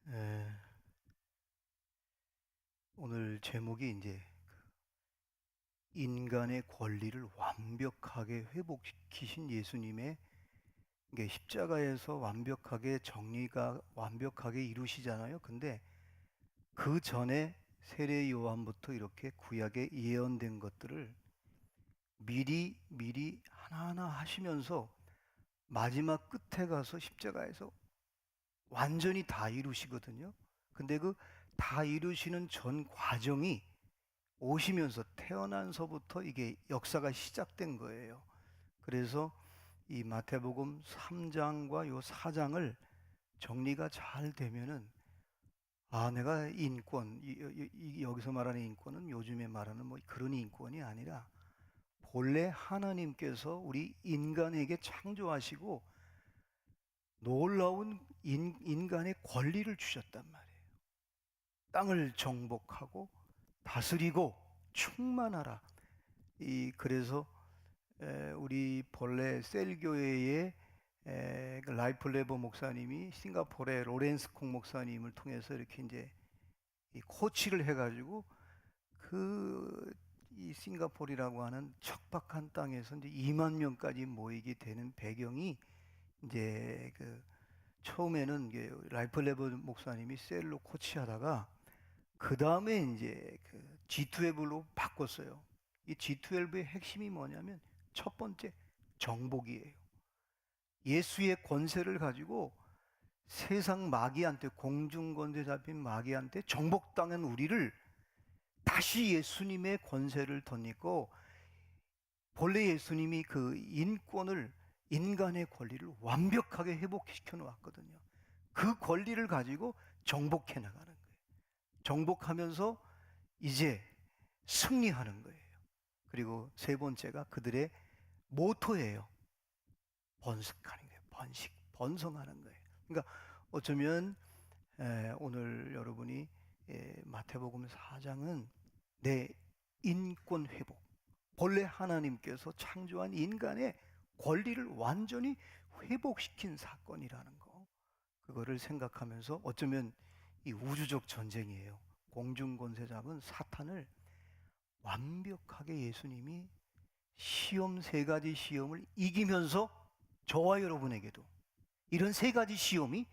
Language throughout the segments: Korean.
에, 오늘 제목이 이제 인간의 권리를 완벽하게 회복시키신 예수님의 이게 십자가에서 완벽하게 정리가 완벽하게 이루시잖아요. 근데 그 전에 세례 요한부터 이렇게 구약에 예언된 것들을 미리 하나하나 하시면서 마지막 끝에 가서 십자가에서 완전히 다 이루시거든요. 근데 그 다 이루시는 전 과정이 오시면서 태어난서부터 이게 역사가 시작된 거예요. 그래서 이 마태복음 3장과 요 4장을 정리가 잘 되면은 내가 인권, 여기서 말하는 인권은 요즘에 말하는 뭐 그런 인권이 아니라 본래 하나님께서 우리 인간에게 창조하시고 놀라운 인간의 권리를 주셨단 말이에요. 땅을 정복하고 다스리고 충만하라. 그래서 우리 본래 셀교회의 그 라이프 레버 목사님이 싱가포르의 로렌스 콩 목사님을 통해서 이렇게 이제 이 코치를 해가지고 이 싱가포르라고 하는 척박한 땅에서 이제 2만 명까지 모이게 되는 배경이 이제 처음에는 이게 라이프 레버 목사님이 셀로 코치하다가 그 다음에 이제 G12로 바꿨어요. 이 G12의 핵심이 뭐냐면 첫 번째 정복이에요. 예수의 권세를 가지고 세상 마귀한테 공중 권세 잡힌 마귀한테 정복당한 우리를 다시 예수님의 권세를 덧입고 본래 예수님이 그 인권을 인간의 권리를 완벽하게 회복시켜 놓았거든요. 그 권리를 가지고 정복해 나가는 거예요. 정복하면서 이제 승리하는 거예요. 그리고 세 번째가 그들의 모토예요. 번식하는 거예요. 번성하는 거예요. 그러니까 어쩌면 오늘 여러분이 마태복음 4장은 내 인권 회복, 본래 하나님께서 창조한 인간의 권리를 완전히 회복시킨 사건이라는 거, 그거를 생각하면서 어쩌면 이 우주적 전쟁이에요. 공중권세 잡은 사탄을 완벽하게 예수님이 시험 세 가지 시험을 이기면서 저와 여러분에게도 이런 세 가지 시험이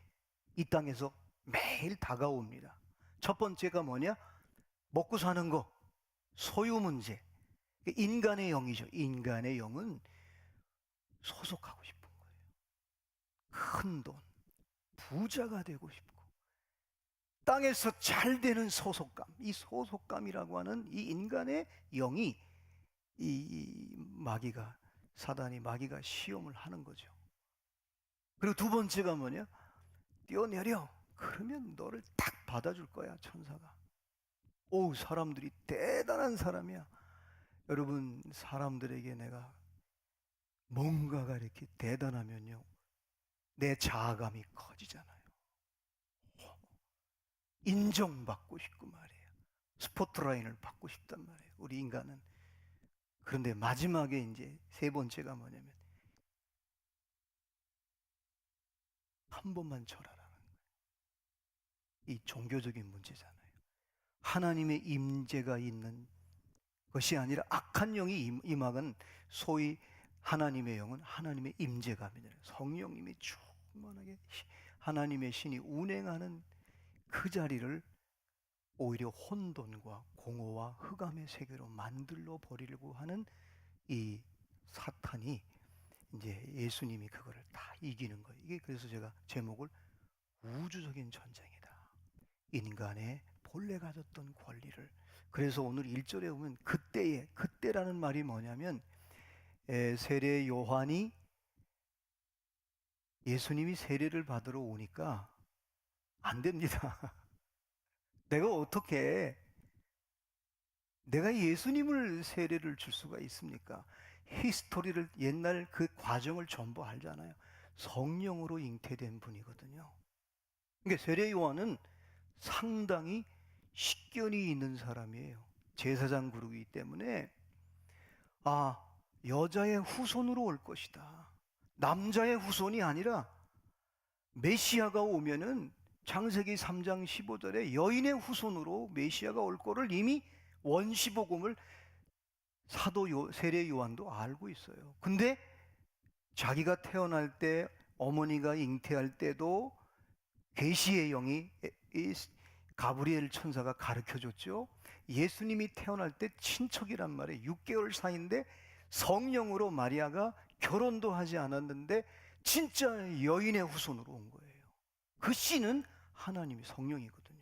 이 땅에서 매일 다가옵니다. 첫 번째가 뭐냐? 먹고 사는 거, 소유 문제. 인간의 영이죠. 인간의 영은 소속하고 싶은 거예요. 큰 돈, 부자가 되고 싶고, 땅에서 잘 되는 소속감. 이 소속감이라고 하는 이 인간의 영이 마귀가 시험을 하는 거죠. 그리고 두 번째가 뭐냐? 뛰어내려. 그러면 너를 딱 받아줄 거야, 천사가. 오, 사람들이 대단한 사람이야. 여러분, 사람들에게 내가 뭔가가 이렇게 대단하면요, 내 자아감이 커지잖아요. 인정받고 싶고 말이에요. 스포트라인을 받고 싶단 말이에요. 우리 인간은. 그런데 마지막에 이제 세 번째가 뭐냐면, 한 번만 절하라는 거예요. 이 종교적인 문제잖아요. 하나님의 임재가 있는 것이 아니라 악한 영이 임하건 소위 하나님의 영은 하나님의 임재감이잖아요. 성령님이 충만하게 하나님의 신이 운행하는 그 자리를 오히려 혼돈과 공허와 흑암의 세계로 만들어 버리려고 하는 이 사탄이 이제 예수님이 그거를 다 이기는 거예요. 이게 그래서 제가 제목을 우주적인 전쟁이다. 인간의 본래 가졌던 권리를. 그래서 오늘 1절에 보면 그때라는 말이 뭐냐면 세례 요한이 예수님이 세례를 받으러 오니까 안 됩니다. 내가 예수님을 세례를 줄 수가 있습니까? 히스토리를 옛날 그 과정을 전부 알잖아요. 성령으로 잉태된 분이거든요. 그러니까 세례 요한은 상당히 식견이 있는 사람이에요. 제사장 그룹이기 때문에 여자의 후손으로 올 것이다. 남자의 후손이 아니라 메시아가 오면은 창세기 3장 15절에 여인의 후손으로 메시아가 올 거를 이미 원시복음을 세례 요한도 알고 있어요. 근데 자기가 태어날 때, 어머니가 잉태할 때도 계시의 영이 이 가브리엘 천사가 가르쳐 줬죠. 예수님이 태어날 때 친척이란 말이에요. 6개월 사이인데 성령으로 마리아가 결혼도 하지 않았는데 진짜 여인의 후손으로 온 거예요. 그 씨는 하나님이 성령이거든요.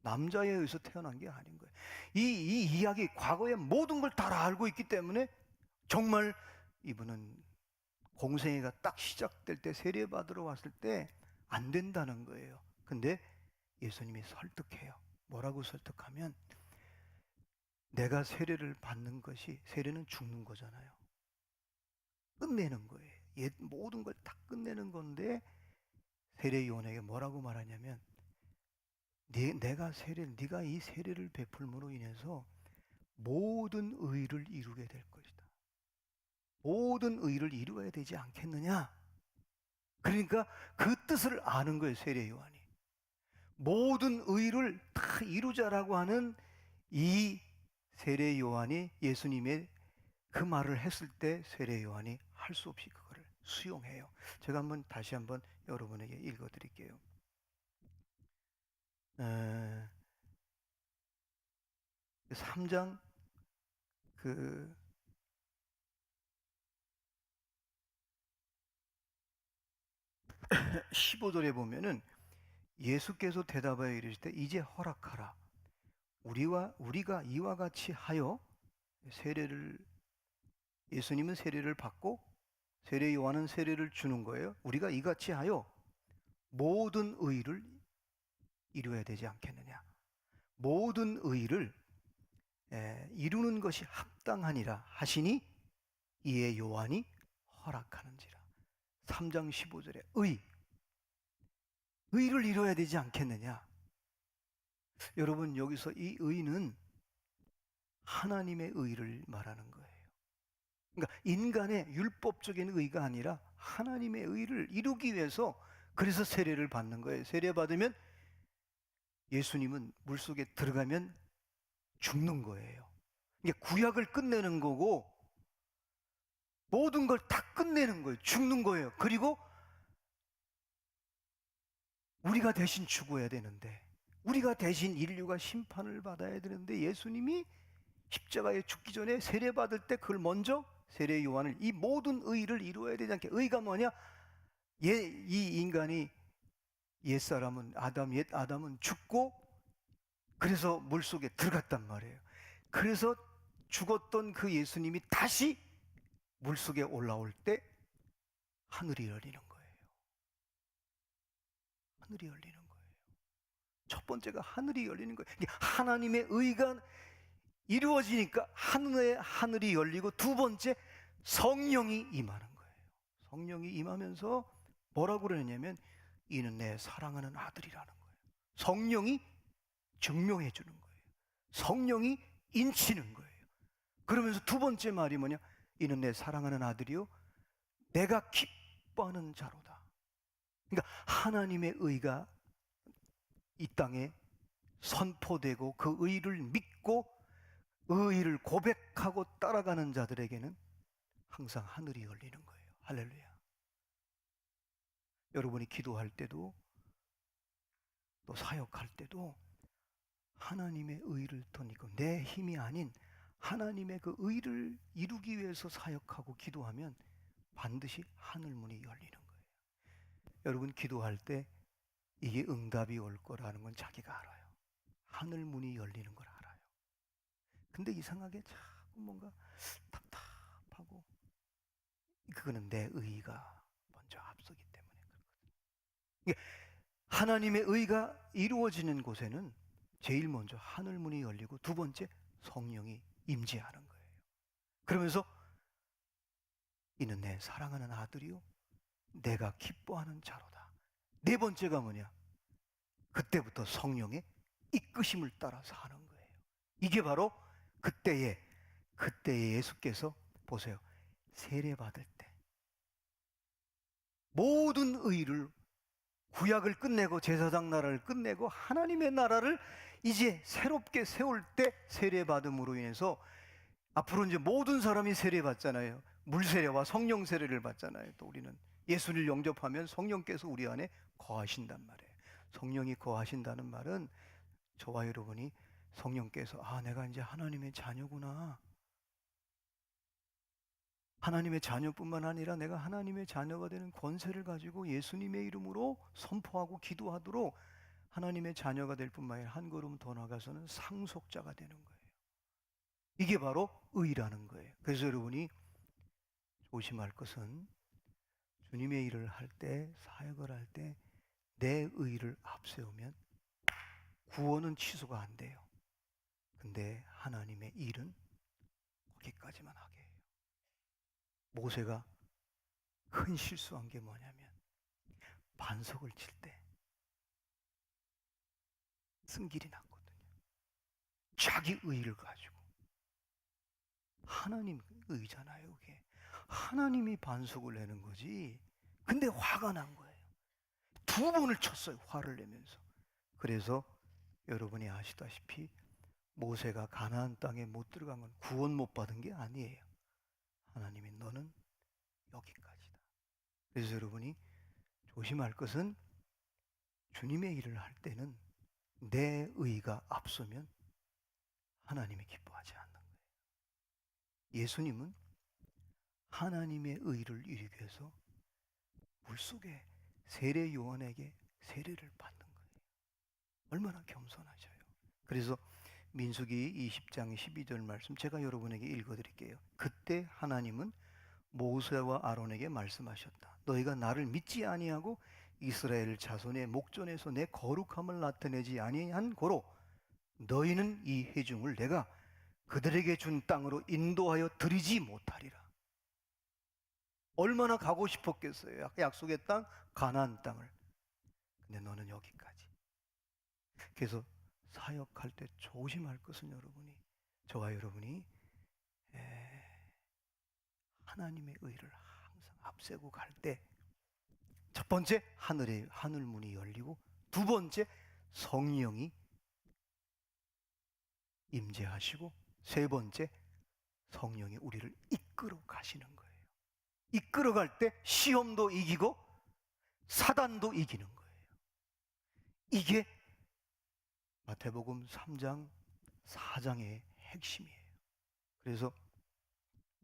남자에 의해서 태어난 게 아닌 거예요. 이 이야기, 과거의 모든 걸 다 알고 있기 때문에 정말 이분은 공생애가 딱 시작될 때, 세례받으러 왔을 때 안 된다는 거예요. 근데 예수님이 설득해요. 뭐라고 설득하면, 내가 세례를 받는 것이, 세례는 죽는 거잖아요. 끝내는 거예요. 모든 걸 다 끝내는 건데, 세례 요한에게 뭐라고 말하냐면, 네가 이 세례를 베풀므로 인해서 모든 의를 이루게 될 것이다. 모든 의를 이루어야 되지 않겠느냐? 그러니까 그 뜻을 아는 거예요, 세례 요한이. 모든 의를 다 이루자라고 하는 이 세례 요한이 예수님의 그 말을 했을 때 세례 요한이 할 수 없이 그거를 수용해요. 제가 다시 한번 여러분에게 읽어 드릴게요. 3장 15절에 보면은 예수께서 대답하여 이르시되 이제 허락하라. 우리가 이와 같이 하여 예수님은 세례를 받고 세례 요한은 세례를 주는 거예요. 우리가 이같이 하여 모든 의를 이루어야 되지 않겠느냐. 모든 의를 이루는 것이 합당하니라 하시니 이에 요한이 허락하는지라. 3장 15절에 의를 이루어야 되지 않겠느냐. 여러분, 여기서 이 의는 하나님의 의를 말하는 거예요. 그러니까 인간의 율법적인 의가 아니라 하나님의 의를 이루기 위해서, 그래서 세례를 받는 거예요. 세례 받으면 예수님은 물속에 들어가면 죽는 거예요. 이게 구약을 끝내는 거고 모든 걸 다 끝내는 거예요. 죽는 거예요. 그리고 우리가 대신 죽어야 되는데, 우리가 대신 인류가 심판을 받아야 되는데, 예수님이 십자가에 죽기 전에 세례 받을 때 그걸 먼저, 세례 요한을 이 모든 의를 이루어야 되지 않게. 의가 뭐냐? 이 인간이 옛 아담은 죽고 그래서 물속에 들어갔단 말이에요. 그래서 죽었던 그 예수님이 다시 물속에 올라올 때 하늘이 열리는 거예요. 하늘이 열리는 거예요. 첫 번째가 하늘이 열리는 거예요. 하나님의 의가 이루어지니까 하늘이 열리고, 두 번째 성령이 임하는 거예요. 성령이 임하면서 뭐라고 그러냐면 이는 내 사랑하는 아들이라는 거예요. 성령이 증명해 주는 거예요. 성령이 인치는 거예요. 그러면서 두 번째 말이 뭐냐? 이는 내 사랑하는 아들이요 내가 기뻐하는 자로다. 그러니까 하나님의 의가 이 땅에 선포되고 그 의를 믿고 의를 고백하고 따라가는 자들에게는 항상 하늘이 열리는 거예요. 할렐루야. 여러분이 기도할 때도 또 사역할 때도 하나님의 의를 덧입고 내 힘이 아닌 하나님의 그 의를 이루기 위해서 사역하고 기도하면 반드시 하늘문이 열리는 거예요. 여러분 기도할 때 이게 응답이 올 거라는 건 자기가 알아요. 하늘문이 열리는 걸 알아요. 근데 이상하게 자꾸 뭔가 답답하고, 그거는 내 의가 먼저 앞서기 때문에 그렇거든요. 하나님의 의가 이루어지는 곳에는 제일 먼저 하늘문이 열리고, 두 번째 성령이 임재하는 거예요. 그러면서 이는 내 사랑하는 아들이요 내가 기뻐하는 자로다. 네 번째가 뭐냐? 그때부터 성령의 이끄심을 따라서 하는 거예요. 이게 바로 그때에 예수께서 보세요. 세례 받을 때 모든 의를 이루어야 되지 않겠느냐. 모든 의를 이루어야 되지 않겠느냐. 그러면서 뭐라고 그러냐면 이는 내 사랑하는 아들이요 내가 기뻐하는 자로다. 이게 바로 그때에 예수께서 보세요. 세례 받을 때 모든 의를 이루어야 되지 않겠느냐. 모든 의를 이루어야 되지 않겠느냐. 구약을 끝내고 제사장 나라를 끝내고 하나님의 나라를 이제 새롭게 세울 때 세례받음으로 인해서 앞으로 이제 모든 사람이 세례받잖아요. 물 세례와 성령 세례를 받잖아요. 또 우리는 예수를 영접하면 성령께서 우리 안에 거하신단 말이에요. 성령이 거하신다는 말은 저와 여러분이 성령께서 내가 이제 하나님의 자녀구나. 하나님의 자녀뿐만 아니라 내가 하나님의 자녀가 되는 권세를 가지고 예수님의 이름으로 선포하고 기도하도록 하나님의 자녀가 될 뿐만 아니라 한 걸음 더 나가서는 상속자가 되는 거예요. 이게 바로 의라는 거예요. 그래서 여러분이 조심할 것은 주님의 일을 할 때, 사역을 할 때 내 의를 앞세우면 구원은 취소가 안 돼요. 근데 하나님의 일은 거기까지만 하게 해요. 모세가 큰 실수한 게 뭐냐면 반석을 칠 때 쓴길이 났거든요. 자기 의를 가지고. 하나님 의잖아요, 그게. 하나님이 반석을 내는 거지. 근데 화가 난 거예요. 두 번을 쳤어요, 화를 내면서. 그래서 여러분이 아시다시피 모세가 가나안 땅에 못 들어간 건 구원 못 받은 게 아니에요. 하나님이 너는 여기까지다. 그래서 여러분이 조심할 것은 주님의 일을 할 때는 내 의가 앞서면 하나님이 기뻐하지 않는 거예요. 예수님은 하나님의 의를 이루기 위해서 물속에 세례 요한에게 세례를 받는 거예요. 얼마나 겸손하셔요. 그래서 민수기 20장 12절 말씀 제가 여러분에게 읽어드릴게요. 그때 하나님은 모세와 아론에게 말씀하셨다. 너희가 나를 믿지 아니하고 이스라엘 자손의 목전에서 내 거룩함을 나타내지 아니한 고로 너희는 이 회중을 내가 그들에게 준 땅으로 인도하여 드리지 못하리라. 얼마나 가고 싶었겠어요. 약속의 땅, 가나안 땅을. 근데 너는 여기까지. 그래서 사역할 때 조심할 것은 여러분이, 저와 여러분이 하나님의 의를 항상 앞세고 갈 때 첫 번째 하늘 문이 열리고 두 번째 성령이 임재하시고 세 번째 성령이 우리를 이끌어 가시는 거예요. 이끌어 갈 때 시험도 이기고 사단도 이기는 거예요. 이게 마태복음 3장 4장의 핵심이에요. 그래서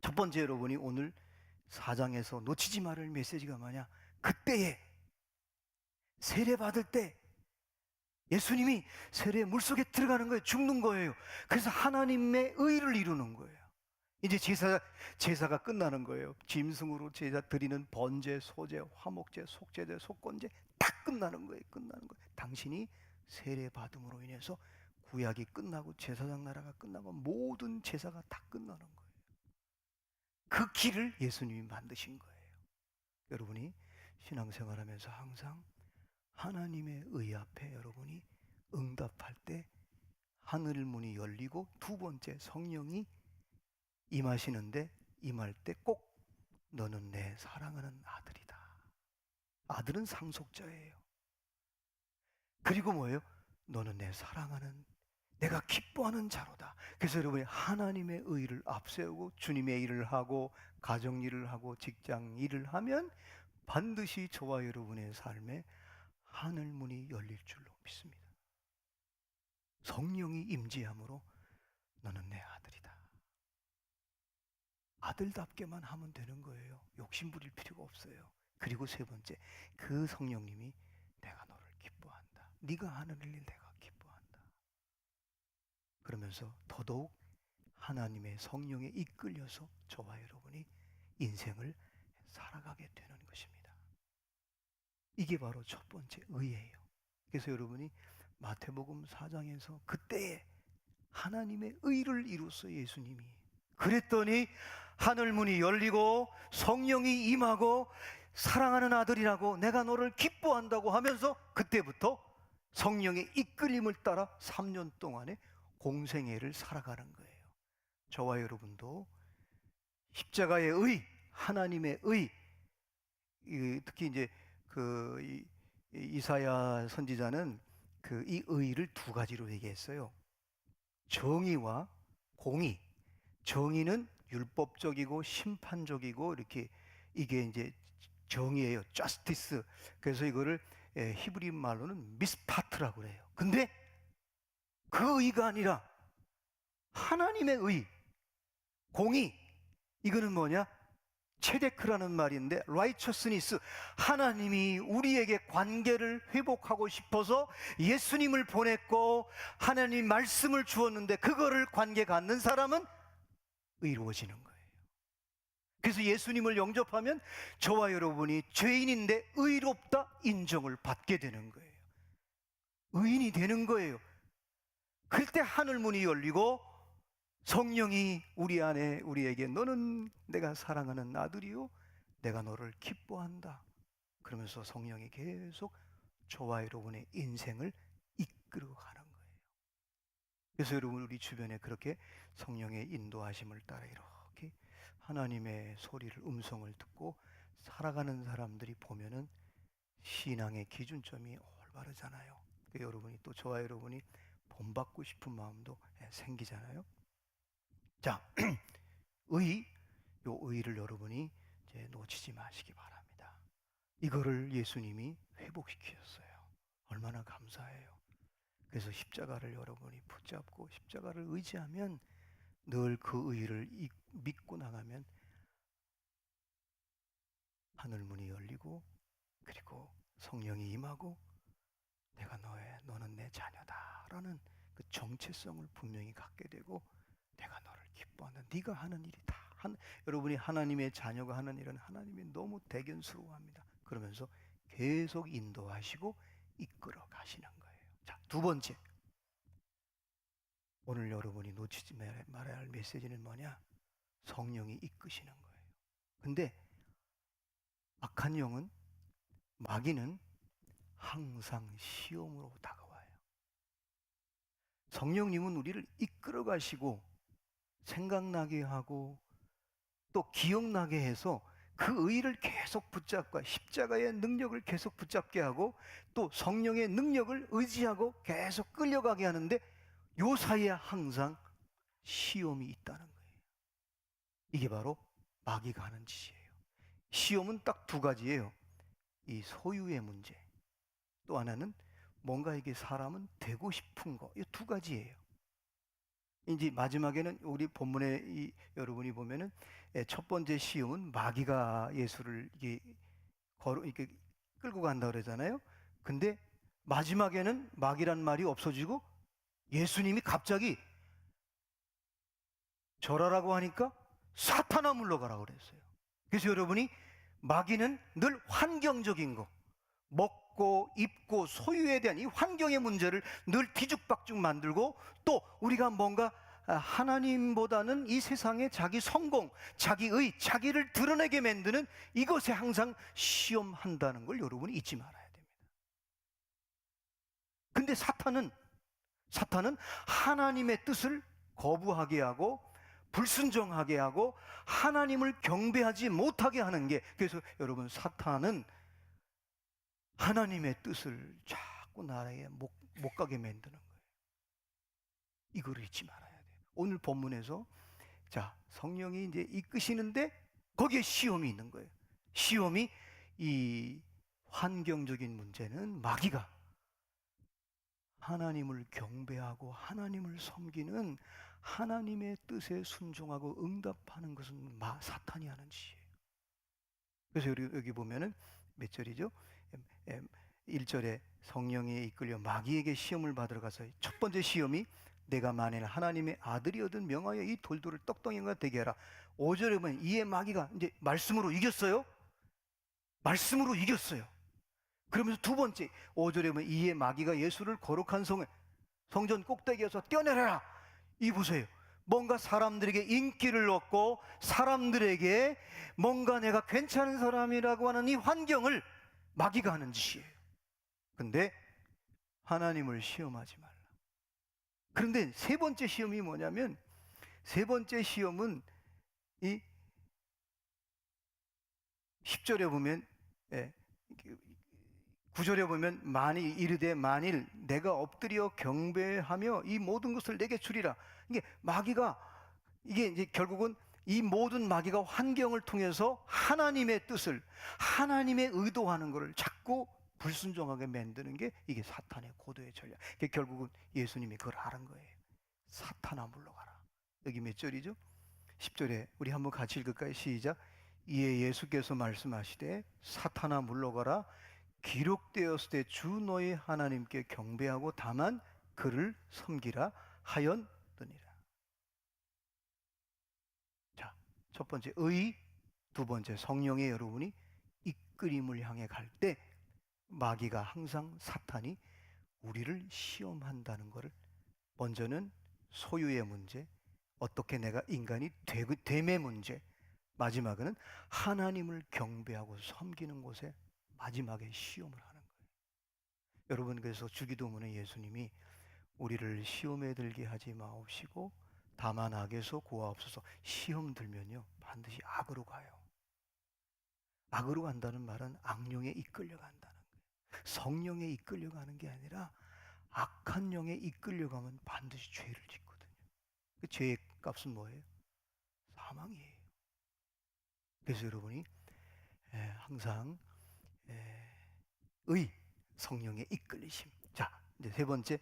첫 번째 여러분이 오늘 4장에서 놓치지 말을 메시지가 뭐냐? 그때에 세례 받을 때 예수님이 세례 물속에 들어가는 거예요. 죽는 거예요. 그래서 하나님의 의를 이루는 거예요. 이제 제사가 끝나는 거예요. 짐승으로 제사 드리는 번제, 소제, 화목제, 속제제, 속건제 다 끝나는 거예요. 끝나는 거예요. 당신이 세례 받음으로 인해서 구약이 끝나고 제사장 나라가 끝나고 모든 제사가 다 끝나는 거예요. 그 길을 예수님이 만드신 거예요. 여러분이 신앙생활하면서 항상 하나님의 의 앞에 여러분이 응답할 때 하늘 문이 열리고 두 번째 성령이 임하시는데 임할 때 꼭 너는 내 사랑하는 아들이다. 아들은 상속자예요. 그리고 뭐예요? 너는 내 사랑하는 내가 기뻐하는 자로다. 그래서 여러분이 하나님의 의를 앞세우고 주님의 일을 하고 가정 일을 하고 직장 일을 하면 반드시 저와 여러분의 삶에 하늘 문이 열릴 줄로 믿습니다. 성령이 임재함으로 너는 내 아들이다. 아들답게만 하면 되는 거예요. 욕심 부릴 필요가 없어요. 그리고 세 번째, 그 성령님이 내가 너를 기뻐한다. 네가 하는 일 내가 기뻐한다. 그러면서 더더욱 하나님의 성령에 이끌려서 저와 여러분이 인생을 살아가게 되는 것입니다. 이게 바로 첫 번째 의예요. 그래서 여러분이 마태복음 4장에서 그때에 하나님의 의를 이루었어요. 예수님이. 그랬더니 하늘문이 열리고 성령이 임하고 사랑하는 아들이라고 내가 너를 기뻐한다고 하면서 그때부터 성령의 이끌림을 따라 3년 동안의 공생애를 살아가는 거예요. 저와 여러분도 십자가의 의, 하나님의 의, 특히 이제 이사야 선지자는 이 의를 두 가지로 얘기했어요. 정의와 공의. 정의는 율법적이고 심판적이고 이렇게 이게 이제 정의예요. justice. 그래서 이거를 히브리 말로는 미스파트라고 그래요. 근데 그 의가 아니라 하나님의 의, 공의. 이거는 뭐냐? 체데크라는 말인데 righteousness. 하나님이 우리에게 관계를 회복하고 싶어서 예수님을 보냈고 하나님 말씀을 주었는데 그거를 관계 갖는 사람은 의로워지는 거예요. 그래서 예수님을 영접하면 저와 여러분이 죄인인데 의롭다 인정을 받게 되는 거예요. 의인이 되는 거예요. 그때 하늘문이 열리고 성령이 우리 안에 우리에게 너는 내가 사랑하는 아들이요 내가 너를 기뻐한다 그러면서 성령이 계속 저와 여러분의 인생을 이끌어가는 거예요. 그래서 여러분 우리 주변에 그렇게 성령의 인도하심을 따라 이렇게 하나님의 소리를 음성을 듣고 살아가는 사람들이 보면은 신앙의 기준점이 올바르잖아요. 여러분이 또 저와 여러분이 본받고 싶은 마음도 생기잖아요. 자, 요 의를 여러분이 이제 놓치지 마시기 바랍니다. 이거를 예수님이 회복시키셨어요. 얼마나 감사해요. 그래서 십자가를 여러분이 붙잡고 십자가를 의지하면 늘 그 의를 믿고 나가면 하늘문이 열리고 그리고 성령이 임하고 내가 너는 내 자녀다라는 그 정체성을 분명히 갖게 되고 내가 너를 기뻐한다. 네가 하는 일이 다 여러분이 하나님의 자녀가 하는 일은 하나님이 너무 대견스러워합니다. 그러면서 계속 인도하시고 이끌어 가시는 거예요. 자, 두 번째. 오늘 여러분이 놓치지 말아야 할 메시지는 뭐냐? 성령이 이끄시는 거예요. 근데 악한 영은 마귀는 항상 시험으로 다가와요. 성령님은 우리를 이끌어 가시고 생각나게 하고 또 기억나게 해서 그 의를 계속 붙잡고 십자가의 능력을 계속 붙잡게 하고 또 성령의 능력을 의지하고 계속 끌려가게 하는데 요 사이에 항상 시험이 있다는 거예요. 이게 바로 마귀가 하는 짓이에요. 시험은 딱 두 가지예요. 이 소유의 문제, 또 하나는 뭔가 이게 사람은 되고 싶은 거. 이 두 가지예요. 이제 마지막에는 우리 본문에 여러분이 보면은 첫 번째 시험은 마귀가 예수를 이렇게 끌고 간다 그러잖아요. 근데 마지막에는 마귀란 말이 없어지고 예수님이 갑자기 절하라고 하니까 사탄아 물러가라고 그랬어요. 그래서 여러분이 마귀는 늘 환경적인 거, 먹고 입고 소유에 대한 이 환경의 문제를 늘 뒤죽박죽 만들고 또 우리가 뭔가 하나님보다는 이 세상에 자기 성공, 자기의, 자기를 드러내게 만드는 이것에 항상 시험한다는 걸 여러분이 잊지 말아야 됩니다. 근데 사탄은 하나님의 뜻을 거부하게 하고 불순종하게 하고 하나님을 경배하지 못하게 하는 게, 그래서 여러분 사탄은 하나님의 뜻을 자꾸 나라에 못 가게 만드는 거예요. 이거를 잊지 말아야 돼요. 오늘 본문에서 자, 성령이 이제 이끄시는데 거기에 시험이 있는 거예요. 시험이 이 환경적인 문제는 마귀가 하나님을 경배하고 하나님을 섬기는 하나님의 뜻에 순종하고 응답하는 것은 사탄이 하는 짓이에요. 그래서 여기 보면은 몇 절이죠? 1절에 성령에 이끌려 마귀에게 시험을 받으러 가서 첫 번째 시험이 내가 만일 하나님의 아들이거든 명하여 이 돌들을 떡덩이가 되게 하라. 5절에 보면 이에 마귀가 이제 말씀으로 이겼어요. 말씀으로 이겼어요. 그러면서 두 번째 5절에 보면 이에 마귀가 예수를 거룩한 성전 꼭대기에서 떼어내라. 이 보세요. 뭔가 사람들에게 인기를 얻고 사람들에게 뭔가 내가 괜찮은 사람이라고 하는 이 환경을 마귀가 하는 짓이에요. 근데 하나님을 시험하지 말라. 그런데 세 번째 시험이 뭐냐면 세 번째 시험은 이 10절에 보면 구절에 보면 만일 이르되 만일 내가 엎드려 경배하며 이 모든 것을 내게 주리라. 이게 마귀가 이게 이제 결국은 이 모든 마귀가 환경을 통해서 하나님의 뜻을 하나님의 의도하는 것을 자꾸 불순종하게 만드는 게 이게 사탄의 고도의 전략. 이게 결국은 예수님이 그걸 하는 거예요. 사탄아 물러가라. 여기 몇 절이죠? 10절에 우리 한번 같이 읽을까요? 시작. 이에 예수께서 말씀하시되 사탄아 물러가라. 기록되었을 때 주 너희 하나님께 경배하고 다만 그를 섬기라 하였느니라. 자, 첫 번째 의, 두 번째 성령의 여러분이 이끌림을 향해 갈 때 마귀가 항상 사탄이 우리를 시험한다는 것을 먼저는 소유의 문제, 어떻게 내가 인간이 됨의 문제, 마지막은 하나님을 경배하고 섬기는 곳에 마지막에 시험을 하는 거예요. 여러분, 그래서 주기도문에 예수님이 우리를 시험에 들게 하지 마옵시고 다만 악에서 구하옵소서. 시험 들면요 반드시 악으로 가요. 악으로 간다는 말은 악령에 이끌려 간다는 거예요. 성령에 이끌려 가는 게 아니라 악한 영에 이끌려 가면 반드시 죄를 짓거든요. 그 죄의 값은 뭐예요? 사망이에요. 그래서 여러분이 항상 의, 성령의 이끌리심. 자, 이제 세 번째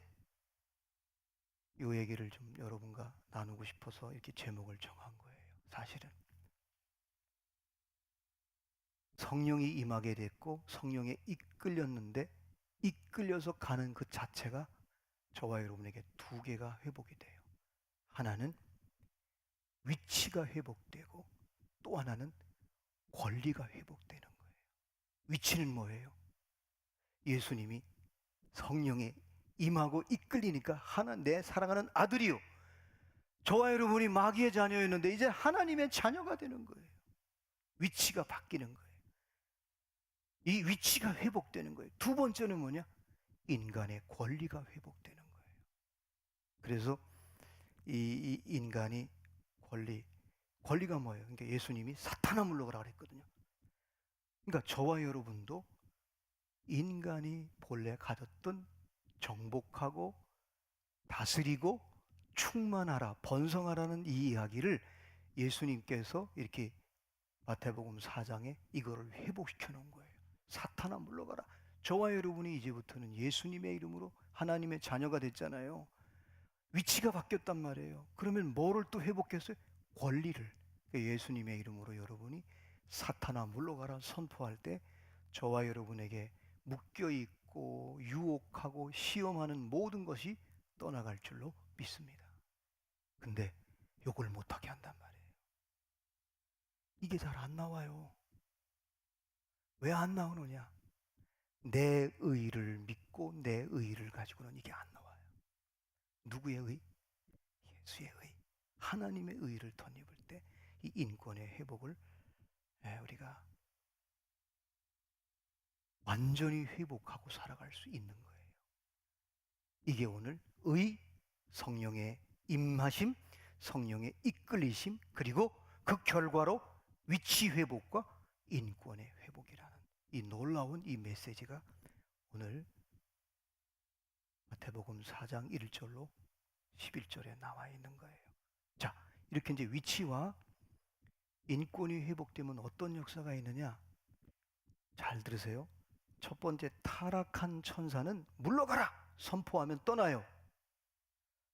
이 얘기를 좀 여러분과 나누고 싶어서 이렇게 제목을 정한 거예요. 사실은 성령이 임하게 됐고 성령에 이끌렸는데 이끌려서 가는 그 자체가 저와 여러분에게 두 개가 회복이 돼요. 하나는 위치가 회복되고 또 하나는 권리가 회복되는 거예요. 위치는 뭐예요? 예수님이 성령에 임하고 이끌리니까 내 사랑하는 아들이요, 저와 여러분이 마귀의 자녀였는데 이제 하나님의 자녀가 되는 거예요. 위치가 바뀌는 거예요. 이 위치가 회복되는 거예요. 두 번째는 뭐냐? 인간의 권리가 회복되는 거예요. 그래서 이 인간이 권리가 뭐예요? 그러니까 예수님이 사탄아 물러가라 그랬거든요. 그러니까 저와 여러분도 인간이 본래 가졌던 정복하고 다스리고 충만하라, 번성하라는 이 이야기를 예수님께서 이렇게 마태복음 4장에 이거를 회복시켜 놓은 거예요. 사탄아 물러가라. 저와 여러분이 이제부터는 예수님의 이름으로 하나님의 자녀가 됐잖아요. 위치가 바뀌었단 말이에요. 그러면 뭐를 또 회복했어요? 권리를. 예수님의 이름으로 여러분이 사탄아 물러가라 선포할 때 저와 여러분에게 묶여있고 유혹하고 시험하는 모든 것이 떠나갈 줄로 믿습니다. 근데 요걸 못하게 한단 말이에요. 이게 잘 안 나와요. 왜 안 나오느냐? 내 의를 믿고 내 의를 가지고는 이게 안 나와요. 누구의 의? 예수의 의. 하나님의 의를 덧입을 때 이 인권의 회복을 우리가 완전히 회복하고 살아갈 수 있는 거예요. 이게 오늘 의, 성령의 임하심, 성령의 이끌리심, 그리고 그 결과로 위치 회복과 인권의 회복이라는 이 놀라운 이 메시지가 오늘 마태복음 4장 1절로 11절에 나와 있는 거예요. 자, 이렇게 이제 위치와 인권이 회복되면 어떤 역사가 있느냐? 잘 들으세요. 첫 번째, 타락한 천사는 물러가라 선포하면 떠나요.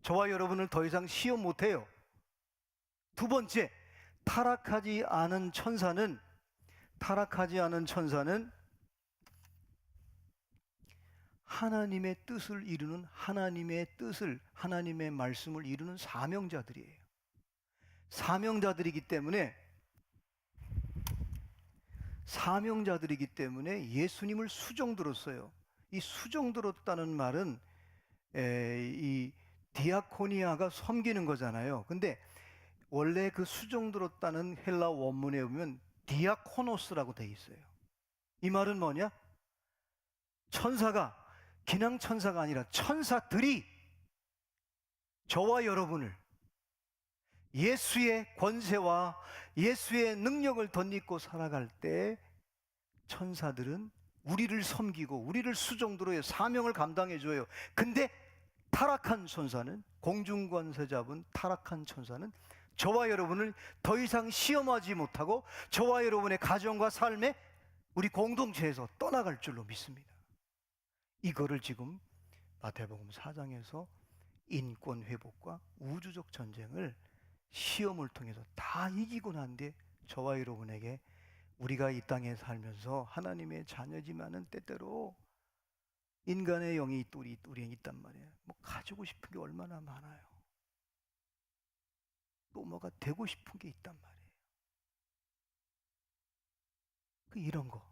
저와 여러분을 더 이상 시험 못해요. 두 번째, 타락하지 않은 천사는 하나님의 뜻을 이루는 하나님의 말씀을 이루는 사명자들이에요. 사명자들이기 때문에 예수님을 수종 들었어요. 이 수종 들었다는 말은 이 디아코니아가 섬기는 거잖아요. 근데 원래 그 수종 들었다는 헬라 원문에 보면 디아코노스라고 돼 있어요. 이 말은 뭐냐? 천사가, 그냥 천사가 아니라 천사들이 저와 여러분을 예수의 권세와 예수의 능력을 덧입고 살아갈 때 천사들은 우리를 섬기고 우리를 수종드로의 사명을 감당해 줘요. 근데 타락한 천사는, 공중권세 잡은 타락한 천사는 저와 여러분을 더 이상 시험하지 못하고 저와 여러분의 가정과 삶에 우리 공동체에서 떠나갈 줄로 믿습니다. 이거를 지금 마태복음 4장에서 인권 회복과 우주적 전쟁을 시험을 통해서 다 이기고 난 뒤에 저와 여러분에게, 우리가 이 땅에 살면서 하나님의 자녀지만은 때때로 인간의 영이 우리에 있단 말이에요. 뭐 가지고 싶은 게 얼마나 많아요. 또 뭐가 되고 싶은 게 있단 말이에요. 이런 거.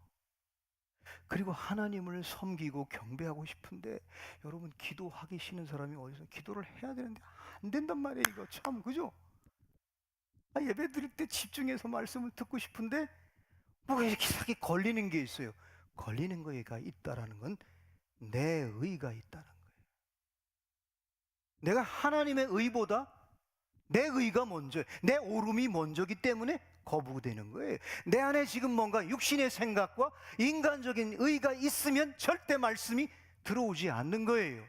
그리고 하나님을 섬기고 경배하고 싶은데, 여러분 기도하기 싫은 사람이 어디서 기도를 해야 되는데 안 된단 말이에요. 이거 참, 그죠? 예배 드릴 때 집중해서 말씀을 듣고 싶은데 뭐가 이렇게 sak이 걸리는 게 있어요. 걸리는 거가 있다라는 건 내 의가 있다는 거예요. 내가 하나님의 의보다 내 의가 먼저, 내 오름이 먼저기 때문에 거부되는 거예요. 내 안에 지금 뭔가 육신의 생각과 인간적인 의가 있으면 절대 말씀이 들어오지 않는 거예요.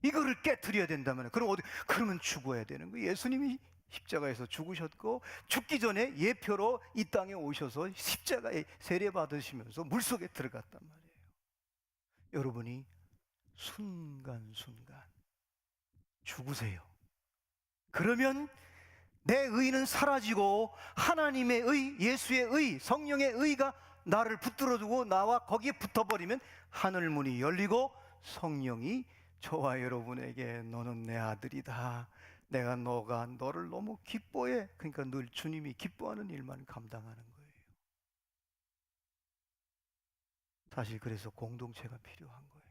이거를 깨트려야 된다면, 그러면 죽어야 되는 거예요. 예수님이 십자가에서 죽으셨고 죽기 전에 예표로 이 땅에 오셔서 십자가에 세례 받으시면서 물속에 들어갔단 말이에요. 여러분이 순간순간 죽으세요. 그러면 내 의는 사라지고 하나님의 의, 예수의 의, 성령의 의가 나를 붙들어주고 나와 거기에 붙어버리면 하늘문이 열리고 성령이 저와 여러분에게 너는 내 아들이다, 내가 너가 너를 너무 기뻐해. 그러니까 늘 주님이 기뻐하는 일만 감당하는 거예요. 사실 그래서 공동체가 필요한 거예요.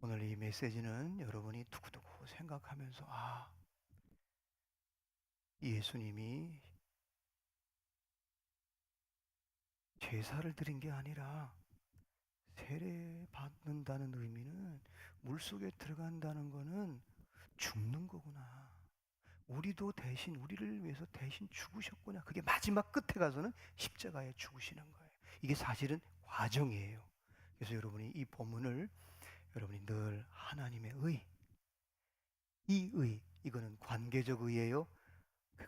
오늘 이 메시지는 여러분이 두고두고 생각하면서, 예수님이 제사를 드린 게 아니라 세례 받는다는 의미는 물속에 들어간다는 거는 죽는 거구나. 우리도 대신, 우리를 위해서 대신 죽으셨구나. 그게 마지막 끝에 가서는 십자가에 죽으시는 거예요. 이게 사실은 과정이에요. 그래서 여러분이 이 본문을, 여러분이 늘 하나님의 의, 이 의, 이거는 관계적 의예요.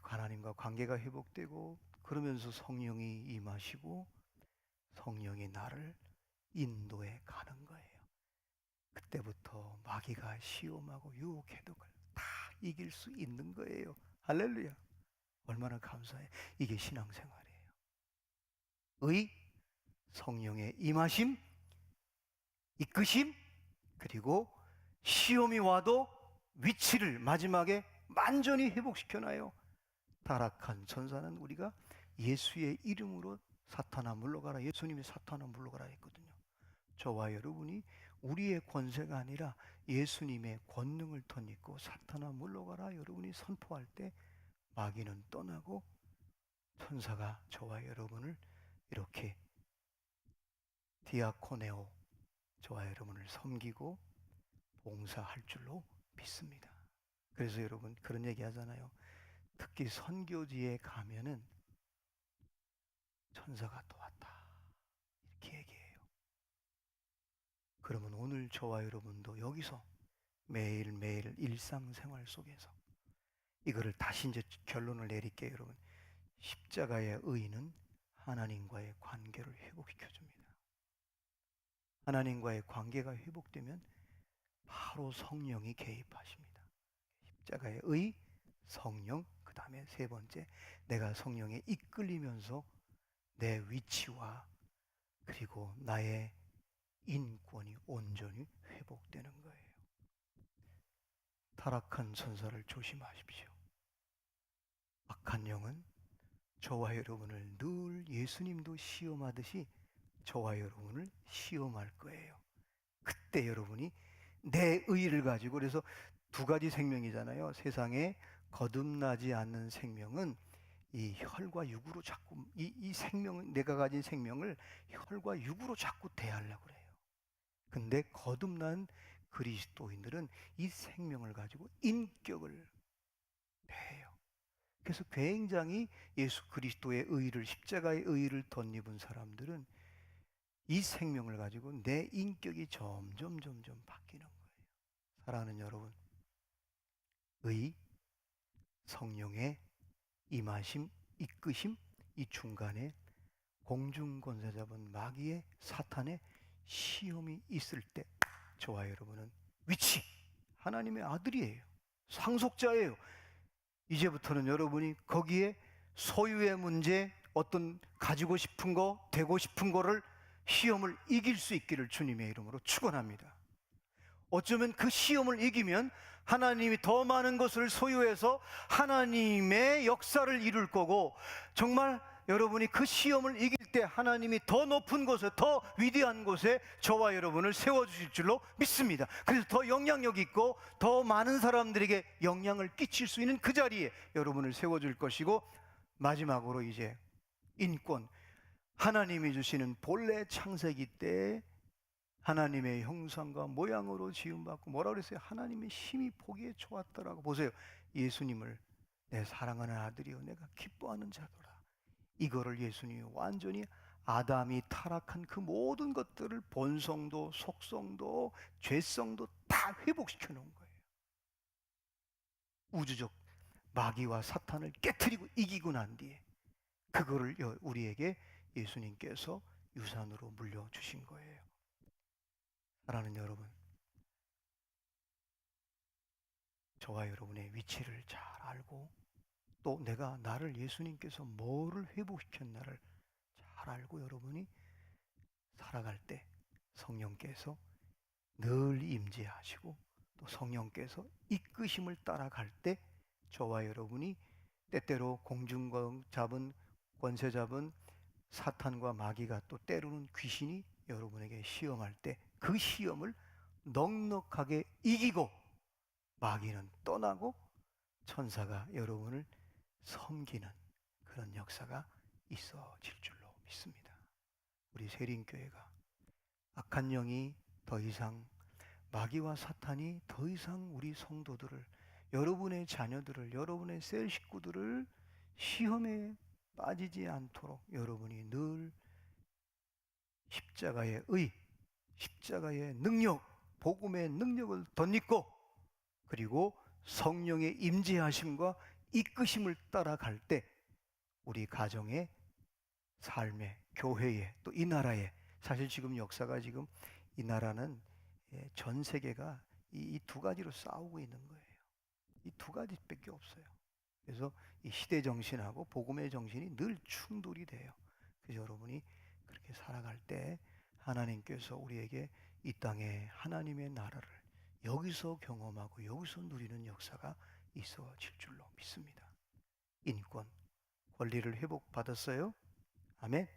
하나님과 관계가 회복되고 그러면서 성령이 임하시고 성령이 나를 인도해 가는 거예요. 그때부터 마귀가 시험하고 유혹해도 다 이길 수 있는 거예요. 할렐루야. 얼마나 감사해. 이게 신앙생활이에요. 의, 성령의 임하심, 이끄심, 그리고 시험이 와도 위치를 마지막에 완전히 회복시켜놔요. 타락한 천사는 우리가 예수의 이름으로 사탄아 물러가라, 예수님이 사탄아 물러가라 했거든요. 저와 여러분이 우리의 권세가 아니라 예수님의 권능을 덧입고 사탄아 물러가라 여러분이 선포할 때 마귀는 떠나고 천사가 저와 여러분을 이렇게 디아코네오, 저와 여러분을 섬기고 봉사할 줄로 믿습니다. 그래서 여러분 그런 얘기 하잖아요. 특히 선교지에 가면은 천사가 또 왔다, 이렇게 얘기해요. 그러면 오늘 저와 여러분도 여기서 매일매일 일상생활 속에서 이거를 다시 이제 결론을 내릴게요. 여러분, 십자가의 의는 하나님과의 관계를 회복시켜 줍니다. 하나님과의 관계가 회복되면 바로 성령이 개입하십니다. 십자가의 의, 성령, 그 다음에 세 번째, 내가 성령에 이끌리면서 내 위치와 그리고 나의 인권이 온전히 회복되는 거예요. 타락한 천사를 조심하십시오. 악한 영은 저와 여러분을 늘 예수님도 시험하듯이 저와 여러분을 시험할 거예요. 그때 여러분이 내 의를 가지고, 그래서 두 가지 생명이잖아요. 세상에 거듭나지 않는 생명은 이 혈과 육으로 자꾸 이 생명, 내가 가진 생명을 혈과 육으로 자꾸 대하려고 그래요. 근데 거듭난 그리스도인들은 이 생명을 가지고 인격을 대해요. 그래서 굉장히 예수 그리스도의 의를, 십자가의 의를 덧입은 사람들은 이 생명을 가지고 내 인격이 점점 바뀌는 거예요. 사랑하는 여러분, 의, 성령의 임하심, 이끄심, 이 중간에 공중권세 잡은 마귀의 사탄의 시험이 있을 때 저와 여러분은 위치, 하나님의 아들이에요. 상속자예요. 이제부터는 여러분이 거기에 소유의 문제, 어떤 가지고 싶은 거, 되고 싶은 거를 시험을 이길 수 있기를 주님의 이름으로 축원합니다. 어쩌면 그 시험을 이기면 하나님이 더 많은 것을 소유해서 하나님의 역사를 이룰 거고, 정말 여러분이 그 시험을 이길 때 하나님이 더 높은 곳에, 더 위대한 곳에 저와 여러분을 세워주실 줄로 믿습니다. 그래서 더 영향력 있고 더 많은 사람들에게 영향을 끼칠 수 있는 그 자리에 여러분을 세워줄 것이고, 마지막으로 이제 인권, 하나님이 주시는 본래 창세기 때 하나님의 형상과 모양으로 지음받고, 뭐라 그랬어요? 하나님의 힘이 보기에 좋았더라고. 보세요. 예수님을 내 사랑하는 아들이요 내가 기뻐하는 자더라. 이거를 예수님이 완전히 아담이 타락한 그 모든 것들을, 본성도 속성도 죄성도 다 회복시켜 놓은 거예요. 우주적 마귀와 사탄을 깨트리고 이기고 난 뒤에 그거를 우리에게 예수님께서 유산으로 물려주신 거예요. 사랑하는 여러분, 저와 여러분의 위치를 잘 알고, 또 내가 나를 예수님께서 뭐를 회복시켰나를 잘 알고 여러분이 살아갈 때 성령께서 늘 임재하시고, 또 성령께서 이끄심을 따라갈 때 저와 여러분이 때때로 공중권 잡은, 권세 잡은 사탄과 마귀가, 또 때로는 귀신이 여러분에게 시험할 때 그 시험을 넉넉하게 이기고 마귀는 떠나고 천사가 여러분을 섬기는 그런 역사가 있어질 줄로 믿습니다. 우리 세린교회가 악한 영이 더 이상, 마귀와 사탄이 더 이상 우리 성도들을, 여러분의 자녀들을, 여러분의 셀 식구들을 시험에 빠지지 않도록 여러분이 늘 십자가의 의, 십자가의 능력, 복음의 능력을 덧입고, 그리고 성령의 임재하심과 이끄심을 따라갈 때 우리 가정의 삶에, 교회에, 또 이 나라에, 사실 지금 역사가, 지금 이 나라는 전 세계가 이 두 가지로 싸우고 있는 거예요. 이 두 가지밖에 없어요. 그래서 이 시대 정신하고 복음의 정신이 늘 충돌이 돼요. 그래서 여러분이 그렇게 살아갈 때 하나님께서 우리에게 이 땅에 하나님의 나라를 여기서 경험하고 여기서 누리는 역사가 있어질 줄로 믿습니다. 인권, 권리를 회복받았어요? 아멘.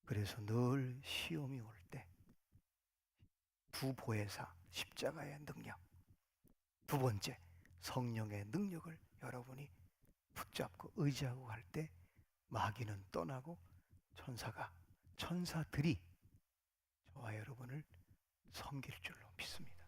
그래서 늘 시험이 올 때 두 보혜사, 십자가의 능력, 두 번째 성령의 능력을 여러분이 붙잡고 의지하고 갈 때 마귀는 떠나고 천사들이 저와 여러분을 섬길 줄로 믿습니다.